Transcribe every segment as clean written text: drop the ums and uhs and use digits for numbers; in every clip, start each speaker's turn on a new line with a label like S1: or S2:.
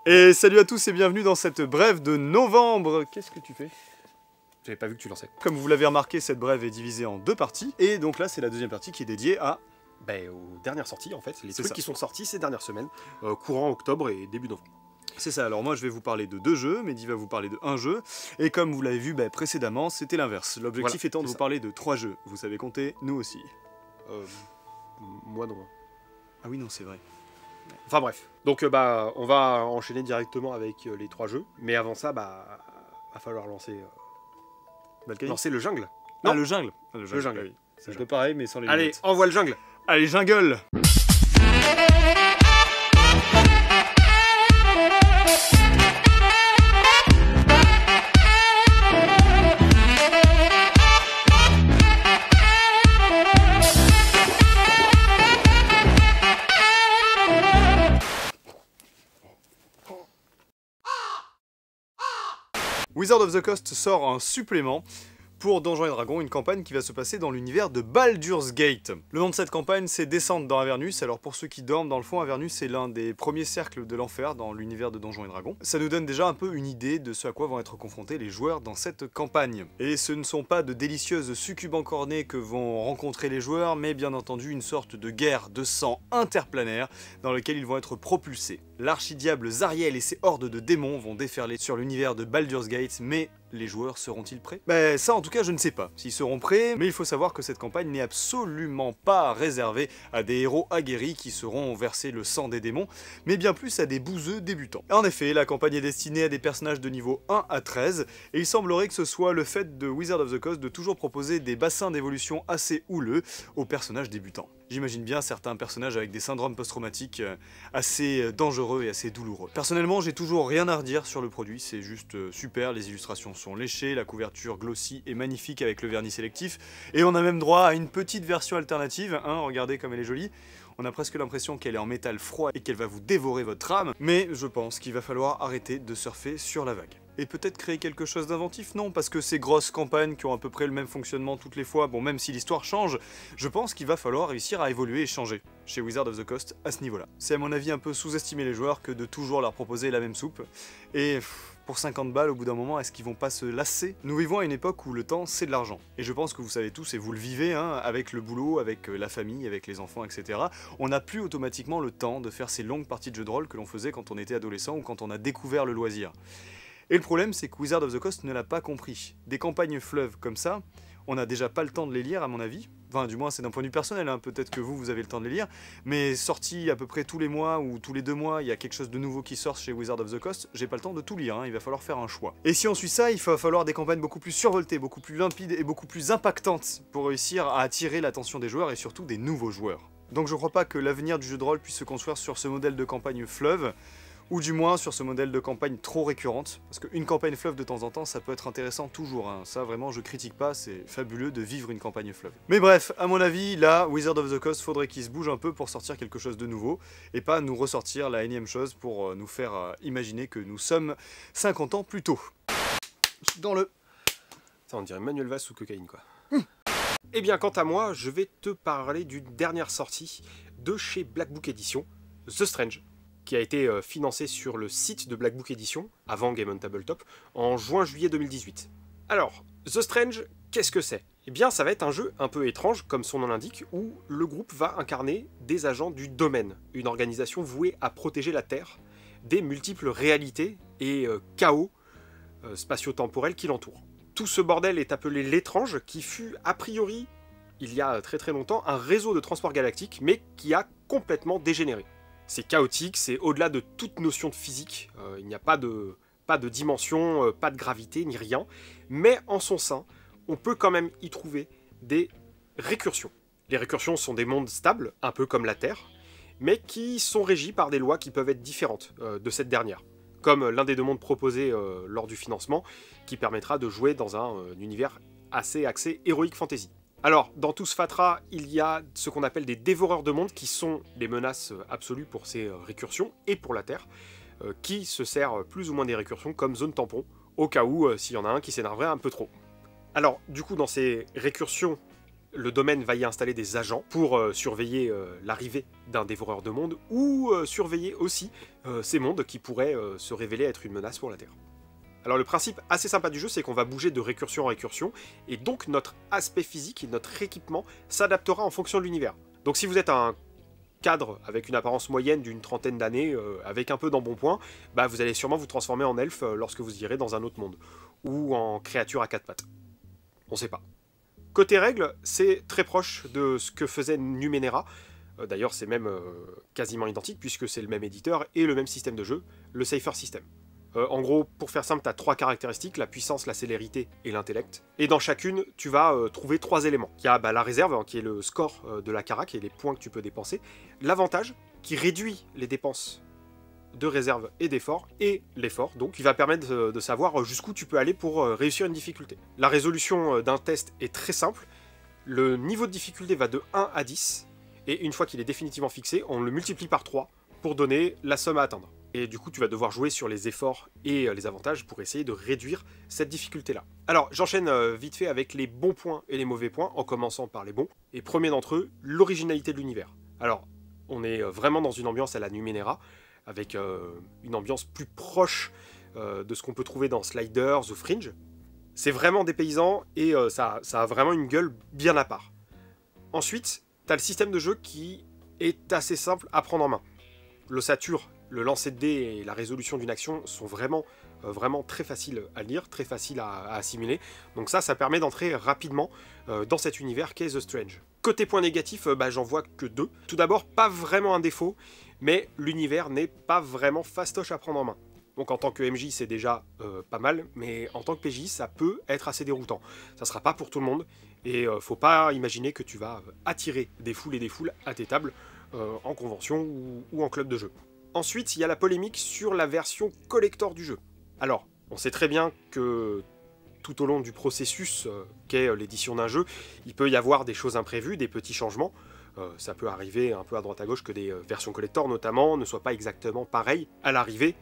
S1: Et salut à tous et bienvenue dans cette brève de novembre. Qu'est-ce que tu fais?
S2: J'avais pas vu que tu lançais.
S1: Comme vous l'avez remarqué, cette brève est divisée en deux parties. Et donc là, c'est la deuxième partie qui est dédiée à...
S2: aux dernières sorties en fait, les
S1: C'est
S2: trucs
S1: ça.
S2: qui sont sortis ces dernières semaines, courant octobre et début novembre.
S1: C'est ça, alors moi je vais vous parler de deux jeux, Mehdi va vous parler de un jeu. Et comme vous l'avez vu précédemment, c'était l'inverse. L'objectif
S2: Voilà,
S1: étant de
S2: c'est
S1: vous
S2: ça.
S1: parler de 3 jeux. Vous savez compter, nous aussi.
S2: Moi non.
S1: Ah oui, non, c'est vrai.
S2: Enfin bref. Donc on va enchaîner directement avec les 3 jeux. Mais avant ça, va falloir lancer
S1: Balkany.
S2: le jungle.
S1: Ah,
S2: Non.
S1: le jungle. Ah,
S2: Le jungle.
S1: ah oui. C'est un
S2: Le
S1: peu pareil, mais sans les
S2: Allez,
S1: lunettes.
S2: envoie le jungle.
S1: Allez, jungle. Wizard of the Coast sort un supplément pour Donjons & Dragons, une campagne qui va se passer dans l'univers de Baldur's Gate. Le nom de cette campagne, c'est Descente dans Avernus. Alors pour ceux qui dorment, dans le fond, Avernus c'est l'un des premiers cercles de l'enfer dans l'univers de Donjons & Dragons. Ça nous donne déjà un peu une idée de ce à quoi vont être confrontés les joueurs dans cette campagne. Et ce ne sont pas de délicieuses succubes encornées que vont rencontrer les joueurs, mais bien entendu une sorte de guerre de sang interplanétaire dans laquelle ils vont être propulsés. L'archidiable Zariel et ses hordes de démons vont déferler sur l'univers de Baldur's Gate, mais les joueurs seront-ils prêts? Ça en tout cas je ne sais pas s'ils seront prêts, mais il faut savoir que cette campagne n'est absolument pas réservée à des héros aguerris qui seront versés le sang des démons, mais bien plus à des bouseux débutants. En effet, la campagne est destinée à des personnages de niveau 1 à 13, et il semblerait que ce soit le fait de Wizard of the Coast de toujours proposer des bassins d'évolution assez houleux aux personnages débutants. J'imagine bien certains personnages avec des syndromes post-traumatiques assez dangereux et assez douloureux. Personnellement, j'ai toujours rien à redire sur le produit, c'est juste super, les illustrations sont léchées, la couverture glossy est magnifique avec le vernis sélectif, et on a même droit à une petite version alternative, hein, regardez comme elle est jolie. On a presque l'impression qu'elle est en métal froid et qu'elle va vous dévorer votre âme, mais je pense qu'il va falloir arrêter de surfer sur la vague. Et peut-être créer quelque chose d'inventif? Non, parce que ces grosses campagnes qui ont à peu près le même fonctionnement toutes les fois, bon même si l'histoire change, je pense qu'il va falloir réussir à évoluer et changer chez Wizard of the Coast à ce niveau-là. C'est à mon avis un peu sous-estimer les joueurs que de toujours leur proposer la même soupe, et pour 50 balles au bout d'un moment, est-ce qu'ils vont pas se lasser? Nous vivons à une époque où le temps c'est de l'argent, et je pense que vous savez tous, et vous le vivez, hein, avec le boulot, avec la famille, avec les enfants, etc. On n'a plus automatiquement le temps de faire ces longues parties de jeux de rôle que l'on faisait quand on était adolescent ou quand on a découvert le loisir. Et le problème, c'est que Wizard of the Coast ne l'a pas compris. Des campagnes fleuves comme ça, on n'a déjà pas le temps de les lire, à mon avis. Enfin, du moins, c'est d'un point de vue personnel, hein. Peut-être que vous avez le temps de les lire. Mais sorti à peu près tous les mois ou tous les 2 mois, il y a quelque chose de nouveau qui sort chez Wizard of the Coast, j'ai pas le temps de tout lire, hein. Il va falloir faire un choix. Et si on suit ça, il va falloir des campagnes beaucoup plus survoltées, beaucoup plus limpides et beaucoup plus impactantes pour réussir à attirer l'attention des joueurs et surtout des nouveaux joueurs. Donc je crois pas que l'avenir du jeu de rôle puisse se construire sur ce modèle de campagne fleuve, ou du moins sur ce modèle de campagne trop récurrente, parce qu'une campagne fleuve de temps en temps, ça peut être intéressant toujours, hein. Ça vraiment je critique pas, c'est fabuleux de vivre une campagne fleuve. Mais bref, à mon avis, là, Wizard of the Coast, faudrait qu'il se bouge un peu pour sortir quelque chose de nouveau, et pas nous ressortir la énième chose pour nous faire imaginer que nous sommes 50 ans plus tôt. Dans le...
S2: Ça on dirait Manuel Valls sous cocaïne quoi. Eh bien quant à moi, je vais te parler d'une dernière sortie de chez Black Book Edition, The Strange, qui a été financé sur le site de Black Book Edition, avant Game on Tabletop, en juin-juillet 2018. Alors, The Strange, qu'est-ce que c'est? Eh bien, ça va être un jeu un peu étrange, comme son nom l'indique, où le groupe va incarner des agents du Domaine, une organisation vouée à protéger la Terre des multiples réalités et chaos spatio-temporels qui l'entourent. Tout ce bordel est appelé l'Étrange, qui fut, a priori, il y a très très longtemps, un réseau de transport galactique, mais qui a complètement dégénéré. C'est chaotique, c'est au-delà de toute notion de physique, il n'y a pas de dimension, pas de gravité, ni rien, mais en son sein, on peut quand même y trouver des récursions. Les récursions sont des mondes stables, un peu comme la Terre, mais qui sont régis par des lois qui peuvent être différentes de cette dernière, comme l'un des 2 mondes proposés lors du financement, qui permettra de jouer dans un univers assez axé Heroic Fantasy. Alors, dans tout ce fatras, il y a ce qu'on appelle des dévoreurs de mondes, qui sont les menaces absolues pour ces récursions et pour la Terre, qui se sert plus ou moins des récursions comme zone tampon, au cas où s'il y en a un qui s'énerverait un peu trop. Alors, du coup, dans ces récursions, le domaine va y installer des agents pour surveiller l'arrivée d'un dévoreur de monde ou surveiller aussi ces mondes qui pourraient se révéler être une menace pour la Terre. Alors le principe assez sympa du jeu, c'est qu'on va bouger de récursion en récursion, et donc notre aspect physique et notre équipement s'adaptera en fonction de l'univers. Donc si vous êtes un cadre avec une apparence moyenne d'une trentaine d'années, avec un peu d'embonpoint, bah vous allez sûrement vous transformer en elfe lorsque vous irez dans un autre monde, ou en créature à quatre pattes. On sait pas. Côté règles, c'est très proche de ce que faisait Numenera. D'ailleurs, c'est même quasiment identique, puisque c'est le même éditeur et le même système de jeu, le Cypher System. En gros, pour faire simple, tu as 3 caractéristiques, la puissance, la célérité et l'intellect. Et dans chacune, tu vas trouver 3 éléments. Il y a la réserve, hein, qui est le score de la carac et les points que tu peux dépenser. L'avantage, qui réduit les dépenses de réserve et d'effort, et l'effort, donc, qui va permettre de savoir jusqu'où tu peux aller pour réussir une difficulté. La résolution d'un test est très simple. Le niveau de difficulté va de 1 à 10, et une fois qu'il est définitivement fixé, on le multiplie par 3 pour donner la somme à atteindre. Et du coup, tu vas devoir jouer sur les efforts et les avantages pour essayer de réduire cette difficulté-là. Alors, j'enchaîne vite fait avec les bons points et les mauvais points, en commençant par les bons. Et premier d'entre eux, l'originalité de l'univers. Alors, on est vraiment dans une ambiance à la Numenera, avec une ambiance plus proche de ce qu'on peut trouver dans Sliders ou Fringe. C'est vraiment dépaysant et ça a vraiment une gueule bien à part. Ensuite, tu as le système de jeu qui est assez simple à prendre en main. L'ossature, le lancer de dés et la résolution d'une action sont vraiment très faciles à lire, très faciles à assimiler. Donc ça permet d'entrer rapidement dans cet univers qu'est The Strange. Côté point négatif, j'en vois que 2. Tout d'abord, pas vraiment un défaut, mais l'univers n'est pas vraiment fastoche à prendre en main. Donc en tant que MJ, c'est déjà pas mal, mais en tant que PJ, ça peut être assez déroutant. Ça sera pas pour tout le monde, et faut pas imaginer que tu vas attirer des foules et des foules à tes tables en convention ou en club de jeu. Ensuite, il y a la polémique sur la version collector du jeu. Alors, on sait très bien que tout au long du processus qu'est l'édition d'un jeu, il peut y avoir des choses imprévues, des petits changements. Ça peut arriver un peu à droite à gauche que des versions collector notamment ne soient pas exactement pareilles à l'arrivée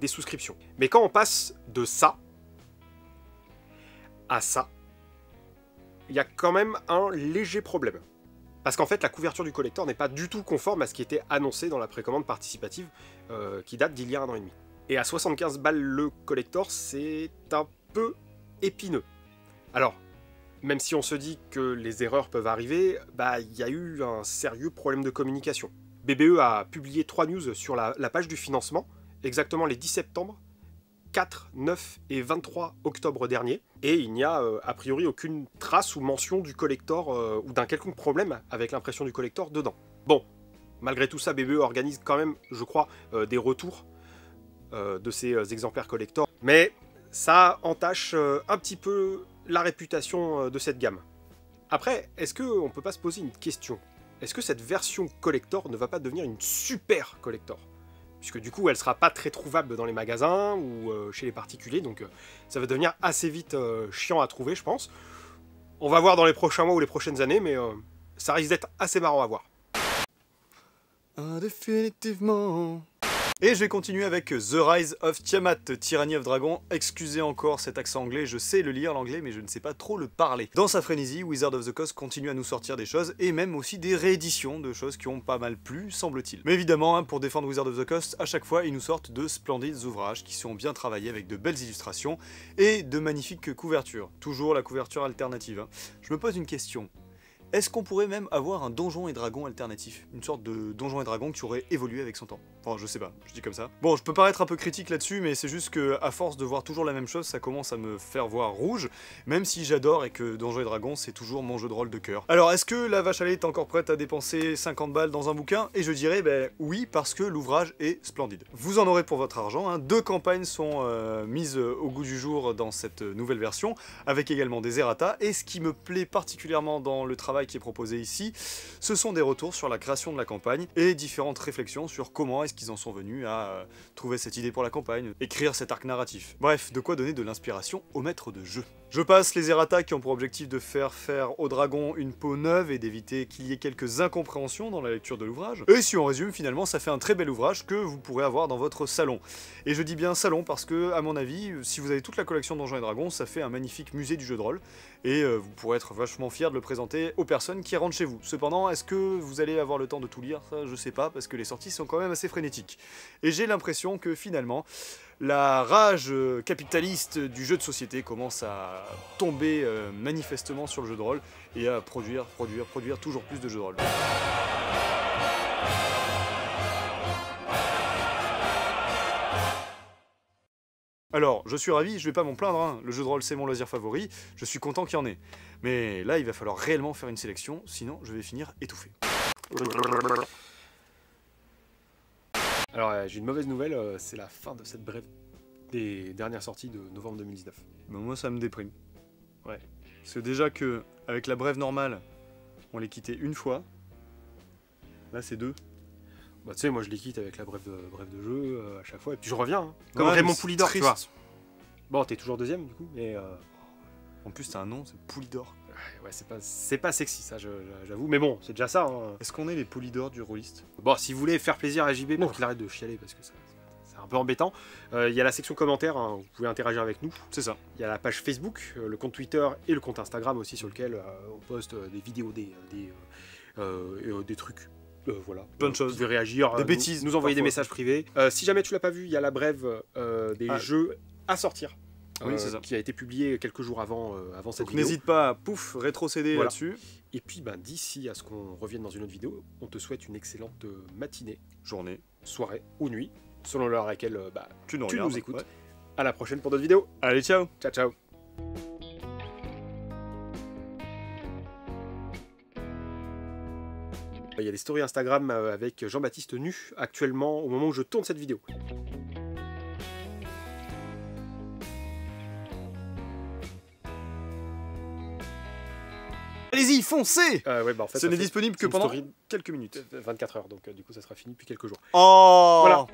S2: des souscriptions. Mais quand on passe de ça à ça, il y a quand même un léger problème. Parce qu'en fait, la couverture du collector n'est pas du tout conforme à ce qui était annoncé dans la précommande participative qui date d'il y a 1 an et demi. Et à 75 balles le collector, c'est un peu épineux. Alors, même si on se dit que les erreurs peuvent arriver, il y a eu un sérieux problème de communication. BBE a publié 3 news sur la page du financement, exactement les 10 septembre, 4, 9 et 23 octobre dernier, et il n'y a a priori aucune trace ou mention du collector ou d'un quelconque problème avec l'impression du collector dedans. Bon, malgré tout ça, BBE organise quand même, je crois, des retours de ces exemplaires collector, mais ça entache un petit peu la réputation de cette gamme. Après, est-ce qu'on peut pas se poser une question? Est-ce que cette version collector ne va pas devenir une super collector? Puisque du coup, elle sera pas très trouvable dans les magasins ou chez les particuliers, donc ça va devenir assez vite chiant à trouver, je pense. On va voir dans les prochains mois ou les prochaines années, mais ça risque d'être assez marrant à voir.
S1: Définitivement. Et je vais continuer avec The Rise of Tiamat, Tyranny of Dragon. Excusez encore cet accent anglais, je sais le lire l'anglais, mais je ne sais pas trop le parler. Dans sa frénésie, Wizard of the Coast continue à nous sortir des choses, et même aussi des rééditions de choses qui ont pas mal plu, semble-t-il. Mais évidemment, hein, pour défendre Wizard of the Coast, à chaque fois, ils nous sortent de splendides ouvrages qui sont bien travaillés avec de belles illustrations et de magnifiques couvertures. Toujours la couverture alternative. Hein. Je me pose une question. Est-ce qu'on pourrait même avoir un Donjons et Dragons alternatif? Une sorte de Donjons et Dragons qui aurait évolué avec son temps. Enfin, je sais pas, je dis comme ça. Bon, je peux paraître un peu critique là-dessus, mais c'est juste que à force de voir toujours la même chose, ça commence à me faire voir rouge, même si j'adore et que Donjons et Dragons, c'est toujours mon jeu de rôle de cœur. Alors, est-ce que la vache à lait est encore prête à dépenser 50 balles dans un bouquin? Et je dirais, oui, parce que l'ouvrage est splendide. Vous en aurez pour votre argent, hein. 2 campagnes sont mises au goût du jour dans cette nouvelle version, avec également des errata, et ce qui me plaît particulièrement dans le travail qui est proposé ici, ce sont des retours sur la création de la campagne et différentes réflexions sur comment est-ce qu'ils en sont venus à trouver cette idée pour la campagne, écrire cet arc narratif. Bref, de quoi donner de l'inspiration au maître de jeu. Je passe les errata qui ont pour objectif de faire au dragon une peau neuve et d'éviter qu'il y ait quelques incompréhensions dans la lecture de l'ouvrage. Et si on résume, finalement, ça fait un très bel ouvrage que vous pourrez avoir dans votre salon. Et je dis bien salon parce que, à mon avis, si vous avez toute la collection Donjons et Dragons, ça fait un magnifique musée du jeu de rôle. Et vous pourrez être vachement fier de le présenter aux personnes qui rentrent chez vous. Cependant, est-ce que vous allez avoir le temps de tout lire? Ça, je sais pas, parce que les sorties sont quand même assez frénétiques. Et j'ai l'impression que, finalement, la rage capitaliste du jeu de société commence à tomber manifestement sur le jeu de rôle et à produire toujours plus de jeux de rôle. Alors, je suis ravi, je vais pas m'en plaindre, hein. Le jeu de rôle c'est mon loisir favori, je suis content qu'il y en ait. Mais là, il va falloir réellement faire une sélection, sinon je vais finir étouffé.
S2: Alors, j'ai une mauvaise nouvelle, c'est la fin de cette brève des dernières sorties de novembre 2019.
S1: Ben, moi, ça me déprime. Ouais. Parce que déjà que, avec la brève normale, on les quittait une fois. Là, c'est deux.
S2: Bah, tu sais, moi je les quitte avec la brève de jeu à chaque fois, et puis je reviens, hein. Comme
S1: Ouais,
S2: Raymond
S1: mais
S2: Poulidor, tu
S1: triste.
S2: vois. Bon, t'es toujours deuxième, du coup, mais...
S1: En plus, t'as un nom, c'est Poulidor.
S2: Ouais, c'est pas sexy, ça, j'avoue, mais bon, c'est déjà ça, hein.
S1: Est-ce qu'on est les Poulidors du rôliste?
S2: Bon, si vous voulez faire plaisir à JB pour qu'il arrête de chialer, parce que c'est un peu embêtant, il y a la section commentaires, hein, vous pouvez interagir avec nous.
S1: C'est ça.
S2: Il y a la page Facebook, le compte Twitter et le compte Instagram aussi, sur lequel on poste des vidéos, des trucs. Voilà.
S1: Plein de choses.
S2: Vous pouvez réagir,
S1: Des bêtises,
S2: nous envoyer des
S1: parfois.
S2: messages privés. Si jamais tu l'as pas vu, il y a la brève des jeux à sortir.
S1: Oui, c'est ça.
S2: Qui a été publié quelques jours avant cette
S1: Donc
S2: vidéo.
S1: n'hésite pas à rétrocéder
S2: Voilà.
S1: là-dessus.
S2: Et puis d'ici à ce qu'on revienne dans une autre vidéo, on te souhaite une excellente matinée,
S1: Journée.
S2: soirée ou nuit, selon l'heure à laquelle
S1: Tu nous
S2: tu
S1: regardes.
S2: nous écoutes.
S1: Ouais.
S2: À la prochaine pour d'autres vidéos.
S1: Allez, ciao.
S2: Ciao, ciao. Il y a des stories Instagram avec Jean-Baptiste nu actuellement au moment où je tourne cette vidéo.
S1: Allez-y, foncez.
S2: Ouais, bah en fait,
S1: Ce
S2: ça
S1: n'est
S2: fait-
S1: disponible
S2: c'est
S1: que
S2: une
S1: pendant
S2: story
S1: quelques minutes.
S2: 24 heures, donc du coup ça sera fini depuis quelques jours.
S1: Oh
S2: Voilà.